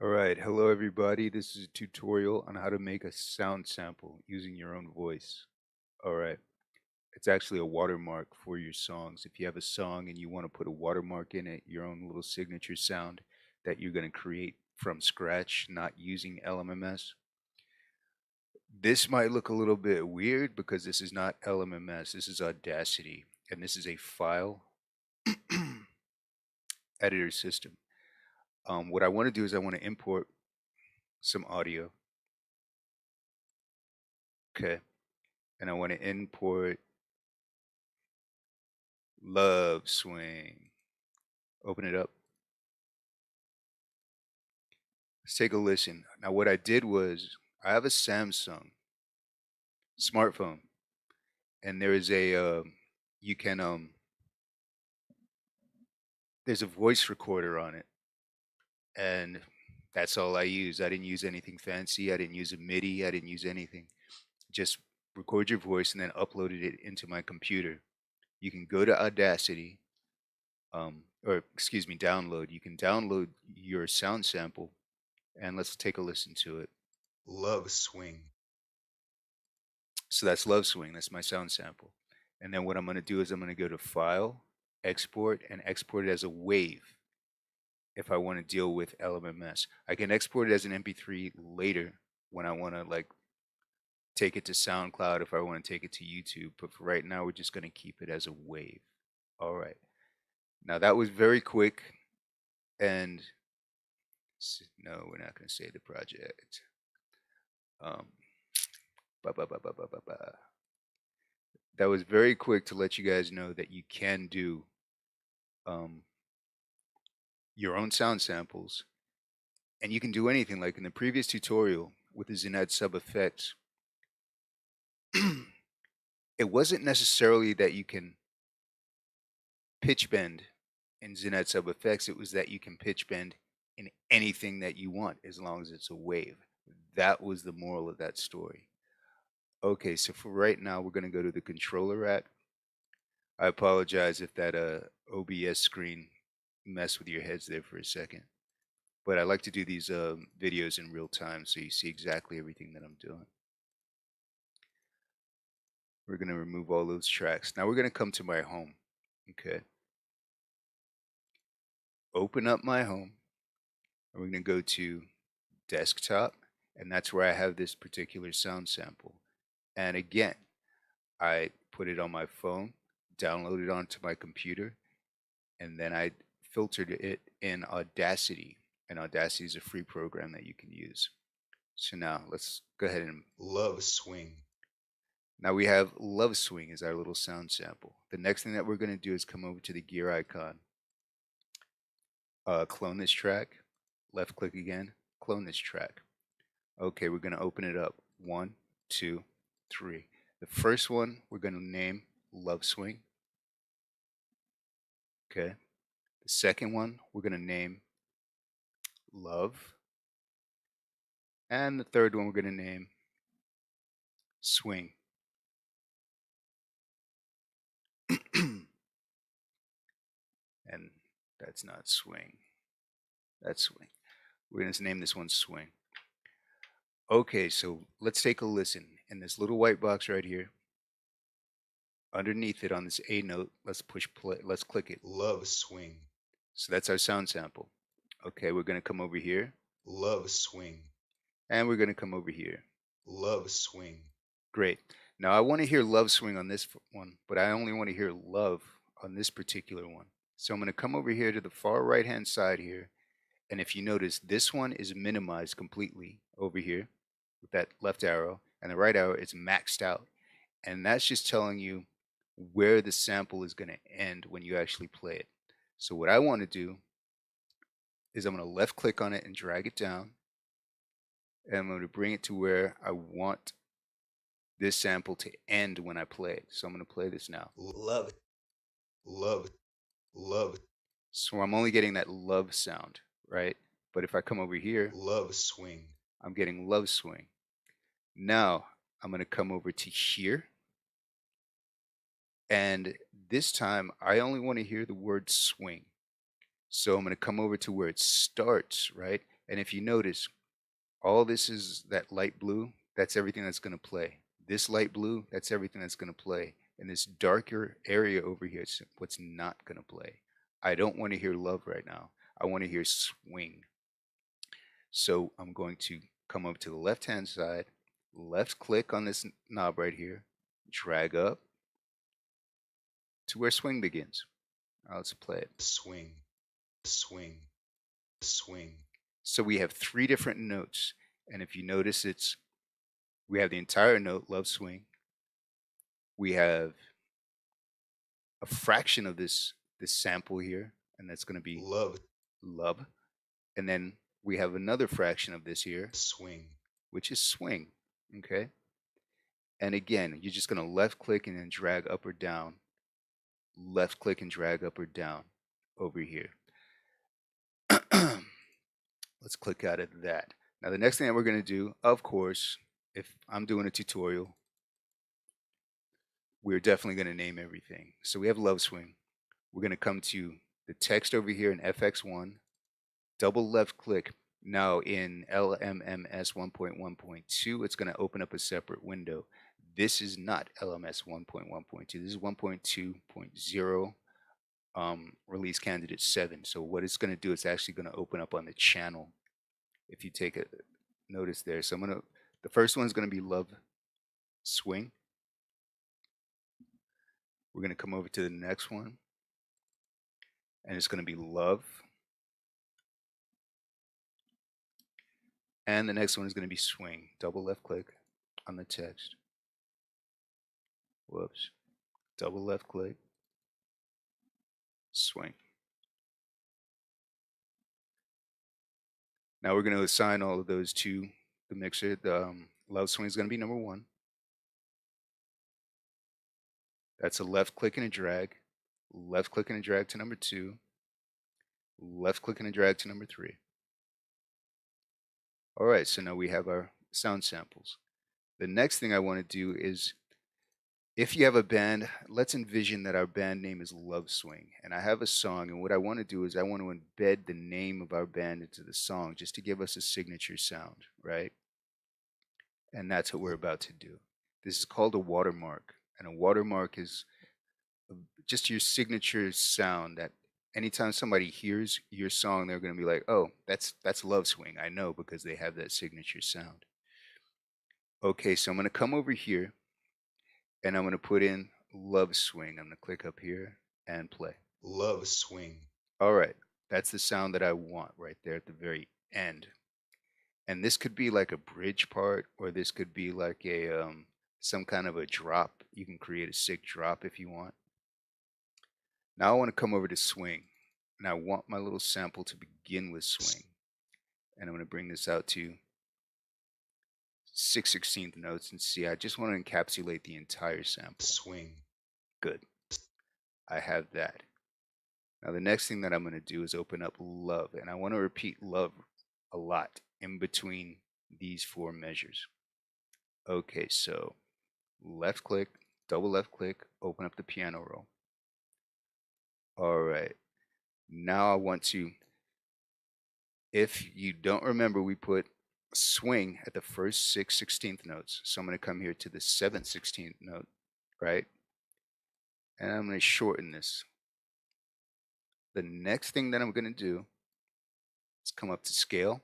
All right, hello everybody. This is a tutorial on how to make a sound sample using your own voice. All right, it's actually a watermark for your songs. If you have a song and you want to put a watermark in it, your own little signature sound that you're going to create from scratch, not using LMMS. This might look a little bit weird because this is not LMMS, this is Audacity, and this is a file editor system. What I want to do is I want to import some audio. Okay. And I want to import Love Swing. Open it up. Let's take a listen. Now what I did was I have a Samsung smartphone, and there is a you can there's a voice recorder on it, and that's all I use. I didn't use anything fancy. I didn't use a MIDI. I didn't use anything. Just record your voice and then uploaded it into my computer. You can go to Audacity, or excuse me, download. You can download your sound sample, and let's take a listen to it. Love Swing. So that's Love Swing. That's my sound sample. And then what I'm going to do is I'm going to go to File, Export, and export it as a wave if I want to deal with LMMS. I can export it as an MP3 later when I want to like take it to SoundCloud, if I want to take it to YouTube. But for right now, we're just going to keep it as a wave. All right. Now that was very quick, and no, we're not going to say the project. That was very quick to let you guys know that you can do your own sound samples, and you can do anything. Like in the previous tutorial with the Zenad sub effects, it wasn't necessarily that you can pitch bend in Zenad sub effects. It was that you can pitch bend in anything that you want as long as it's a wave. That was the moral of that story. Okay, so for right now, we're going to go to the controller rack. I apologize if that OBS screen messed with your heads there for a second. But I like to do these videos in real time so you see exactly everything that I'm doing. We're going to remove all those tracks. Now we're going to come to my home. Okay. Open up my home. And we're going to go to desktop. And that's where I have this particular sound sample. And again, I put it on my phone, downloaded it onto my computer, and then I filtered it in Audacity. And Audacity is a free program that you can use. So now let's go ahead and Love Swing. Now we have Love Swing as our little sound sample. The next thing that we're going to do is come over to the gear icon, clone this track, left click again, clone this track. Okay, we're going to open it up. 1, 2, 3. The first one we're going to name Love Swing. Okay. The second one we're going to name Love. And the third one we're going to name Swing. And that's not Swing. That's Swing. We're going to name this one Swing. Okay, so let's take a listen. In this little white box right here, underneath it on this A note, let's push play. Let's click it. Love Swing. So that's our sound sample. Okay, we're going to come over here. Love Swing. And we're going to come over here. Love Swing. Great. Now I want to hear Love Swing on this one, but I only want to hear Love on this particular one. So I'm going to come over here to the far right hand side here. And if you notice, this one is minimized completely over here with that left arrow, and the right arrow is maxed out. And that's just telling you where the sample is going to end when you actually play it. So what I want to do is I'm going to left click on it and drag it down. And I'm going to bring it to where I want this sample to end when I play it. So I'm going to play this now. Love it. Love it. Love it. So I'm only getting that love sound, right? But if I come over here, Love Swing, I'm getting Love Swing. Now I'm going to come over to here. And this time I only want to hear the word swing. So I'm going to come over to where it starts, right? And if you notice, all this is that light blue, that's everything that's going to play. This light blue, that's everything that's going to play. And this darker area over here is what's not going to play. I don't want to hear love right now. I want to hear swing. So I'm going to come over to the left-hand side, left click on this knob right here, drag up to where swing begins. Now let's play it. Swing, swing, swing. So we have 3 different notes. And if you notice, we have the entire note, love swing. We have a fraction of this sample here, and that's going to be love, love. And then we have another fraction of this here, swing, which is swing. Okay. And again, you're just going to left click and then drag up or down. Left click and drag up or down over here. Let's click out of that. Now the next thing that we're going to do, of course, if I'm doing a tutorial, we're definitely going to name everything. So we have love swing. We're going to come to the text over here in FX1, double left click. Now in LMMS 1.1.2, it's going to open up a separate window. This is not LMS 1.1.2. This is 1.2.0 release candidate 7. So what it's going to do, it's actually going to open up on the channel. If you take a notice there, so the first one is going to be love swing. We're going to come over to the next one, and it's going to be love. And the next one is going to be swing. Double left click on the text. Whoops. Double left click. Swing. Now we're going to assign all of those to the mixer. The love swing is going to be number 1. That's a left click and a drag. Left click and a drag to number 2. Left click and a drag to number 3. All right, so now we have our sound samples. The next thing I want to do is, if you have a band, let's envision that our band name is Love Swing. And I have a song, and what I want to do is I want to embed the name of our band into the song just to give us a signature sound, right? And that's what we're about to do. This is called a watermark. And a watermark is just your signature sound that anytime somebody hears your song, they're going to be like, oh, that's Love Swing. I know, because they have that signature sound. Okay, so I'm going to come over here and I'm going to put in Love Swing. I'm going to click up here and play. Love Swing. All right, that's the sound that I want right there at the very end. And this could be like a bridge part, or this could be like a some kind of a drop. You can create a sick drop if you want. Now I want to come over to swing, and I want my little sample to begin with swing. And I'm going to bring this out to 6/16 notes and see. I just want to encapsulate the entire sample. Swing. Good. I have that. Now the next thing that I'm going to do is open up love, and I want to repeat love a lot in between these 4 measures. Okay, so left click, double left click, open up the piano roll. All right, now I want to, if you don't remember, we put swing at the first 6/16 notes. So I'm going to come here to the 7th 16th note, right? And I'm going to shorten this. The next thing that I'm going to do is come up to scale.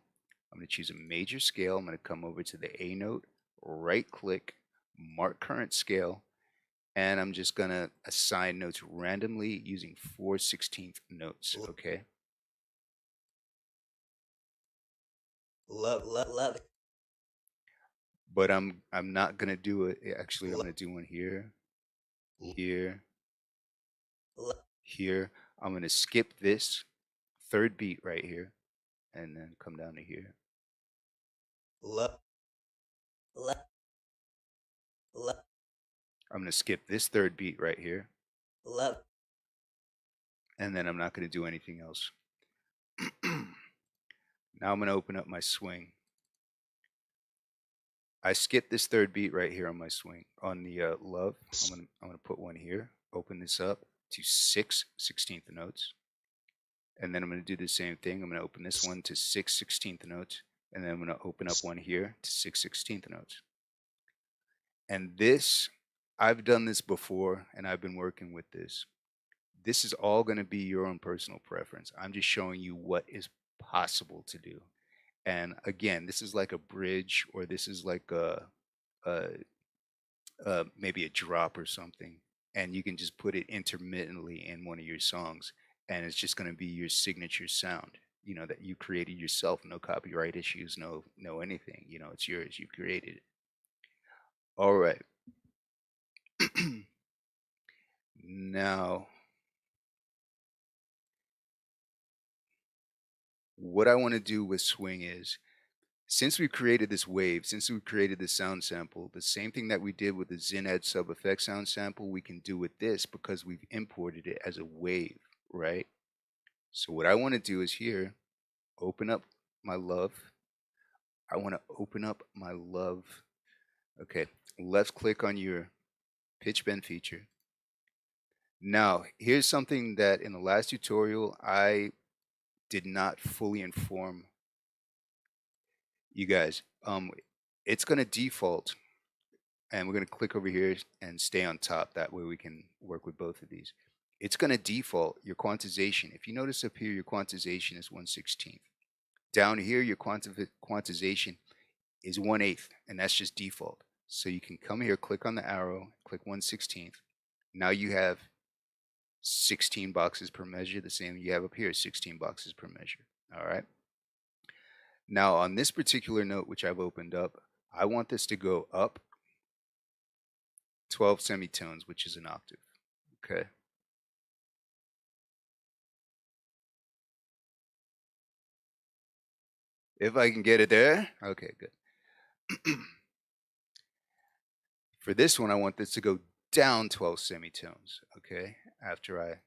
I'm going to choose a major scale. I'm going to come over to the A note, right click, mark current scale, and I'm just going to assign notes randomly using 4/16 notes, okay? Love. But I'm not going to do it. Actually, I'm going to do one here, here, here. I'm going to skip this 3rd beat right here and then come down to here. Love. I'm going to skip this 3rd beat right here. Love. And then I'm not going to do anything else. Now I'm going to open up my swing. I skipped this 3rd beat right here on my swing. On the love, I'm going to put one here. Open this up to 6/16 notes. And then I'm going to do the same thing. I'm going to open this one to 6/16 notes, and then I'm going to open up one here to 6/16 notes. And this, I've done this before, and I've been working with this. This is all going to be your own personal preference. I'm just showing you what is possible to do. And again, this is like a bridge, or this is like maybe a drop or something. And you can just put it intermittently in one of your songs, and it's just going to be your signature sound, you know, that you created yourself. No copyright issues, no anything. You know, it's yours. You created it. All right. Now, what I want to do with swing is, since we created this wave, since we created this sound sample, the same thing that we did with the Zined sub effect sound sample, we can do with this because we've imported it as a wave, right? So what I want to do is here, open up my love. I want to open up my love. Okay, left click on your pitch bend feature. Now, here's something that in the last tutorial, I did not fully inform you guys. It's going to default, and we're going to click over here and stay on top. That way we can work with both of these. It's going to default your quantization. If you notice up here, your quantization is 1/16. Down here, your quantization is 1/8, and that's just default. So you can come here, click on the arrow, click 1/16. Now you have 16 boxes per measure, the same you have up here, 16 boxes per measure. All right. Now on this particular note, which I've opened up, I want this to go up 12 semitones, which is an octave. Okay. If I can get it there. Okay, good. For this one, I want this to go down 12 semitones. Okay. After I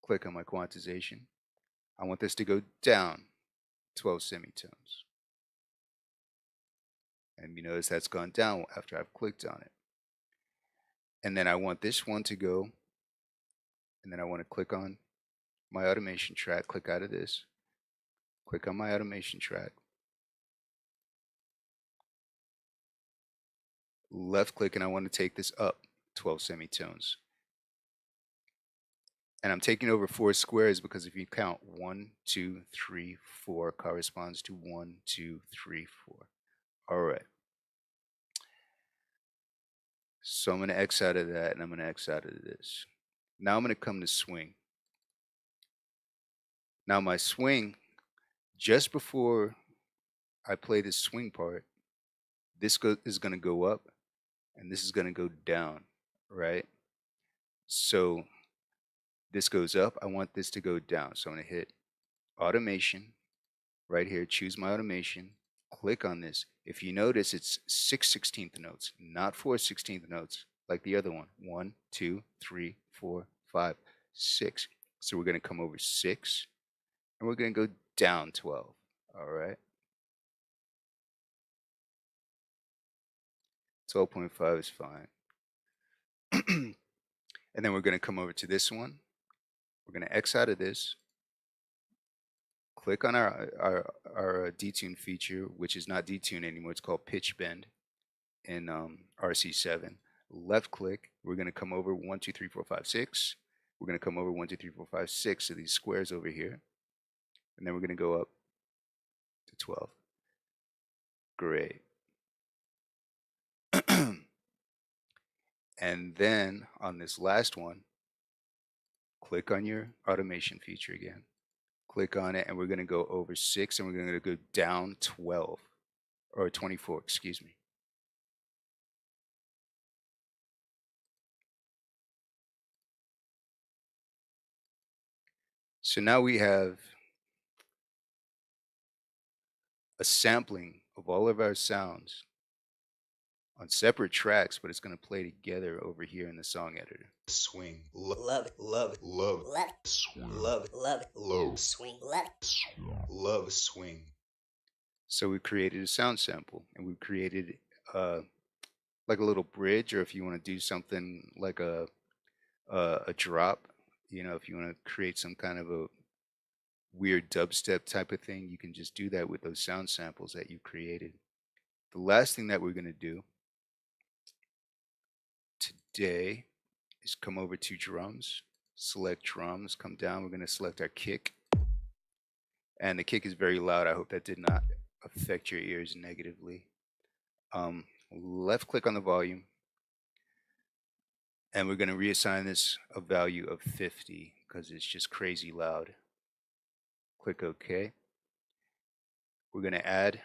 click on my quantization, I want this to go down 12 semitones. And you notice that's gone down after I've clicked on it. And then I want this one to go, and then I want to click on my automation track, click out of this, click on my automation track, left click, and I want to take this up 12 semitones. And I'm taking over 4 squares because if you count 1, 2, 3, 4 corresponds to 1, 2, 3, 4. All right. So I'm going to X out of that, and I'm going to X out of this. Now I'm going to come to swing. Now my swing, just before I play this swing part, this is going to go up, and this is going to go down, right? So this goes up. I want this to go down. So I'm going to hit automation right here, choose my automation, click on this. If you notice, it's 6/16 notes, not 4/16 notes like the other one. 1, 2, 3, 4, 5, 6. So we're going to come over 6, and we're going to go down 12. All right. 12.5 is fine. And then we're going to come over to this one. We're going to X out of this. Click on our detune feature, which is not detune anymore. It's called pitch bend in RC-7. Left click. We're going to come over 1, 2, 3, 4, 5, 6. We're going to come over 1, 2, 3, 4, 5, 6. So these squares over here. And then we're going to go up to 12. Great. And then on this last one, click on your automation feature again. Click on it, and we're going to go over 6, and we're going to go down 12, or 24, excuse me. So now we have a sampling of all of our sounds on separate tracks, but it's going to play together over here in the song editor. Swing. Love it. Love it. Love it. Swing. Love it. Love it. Love swing. Love swing. Love swing. So we created a sound sample, and we created like a little bridge, or if you want to do something like a drop, You know, if you want to create some kind of a weird dubstep type of thing, you can just do that with those sound samples that you created. The last thing that we're going to do today is come over to drums, select drums, come down. We're going to select our kick. And the kick is very loud. I hope that did not affect your ears negatively. Left click on the volume. And we're going to reassign this a value of 50 because it's just crazy loud. Click OK. We're going to add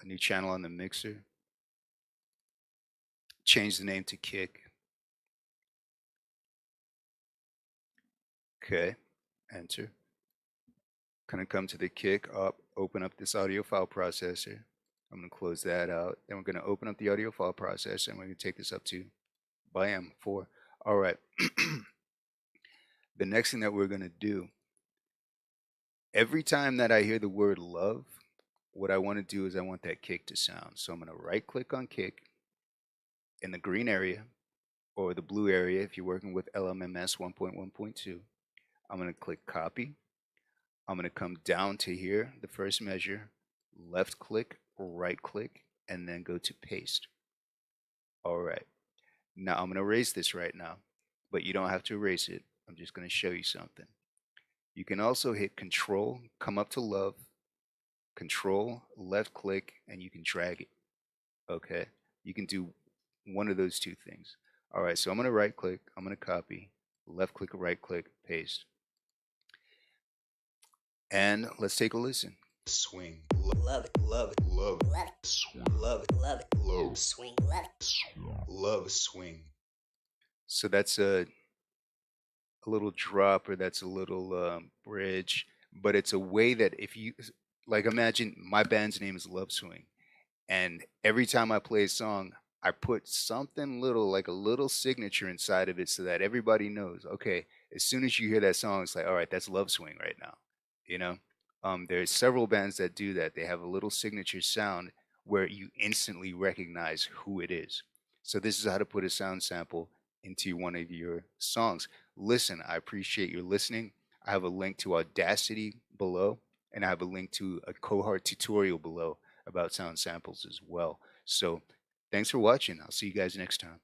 a new channel on the mixer. Change the name to kick. Okay, enter. Gonna come to the kick up, open up this audio file processor. I'm gonna close that out. Then we're gonna open up the audio file processor and we're gonna take this up to bam 4. All right. The next thing that we're gonna do, every time that I hear the word love, what I want to do is I want that kick to sound. So I'm gonna right click on kick in the green area or the blue area if you're working with LMMS 1.1.2. I'm gonna click copy. I'm going to come down to here, the first measure, left click, right click, and then go to paste. All right. Now I'm going to erase this right now, but you don't have to erase it. I'm just going to show you something. You can also hit Control, come up to love, Control, left click, and you can drag it. Okay. You can do one of those two things. All right. So I'm going to right click, I'm going to copy, left click, right click, paste. And let's take a listen. Swing. Love it. Love it. Love it. Love it. Swing. Love it. Love it. Love swing. Love it. Love swing. So that's a little drop, or that's a little bridge, but it's a way that if you like, imagine my band's name is Love Swing, and every time I play a song, I put something little, like a little signature inside of it, so that everybody knows. Okay, as soon as you hear that song, it's like, all right, that's Love Swing right now. You know, there's several bands that do that. They have a little signature sound where you instantly recognize who it is. So this is how to put a sound sample into one of your songs. Listen, I appreciate your listening. I have a link to Audacity below, and I have a link to a Kophi tutorial below about sound samples as well. So thanks for watching. I'll see you guys next time.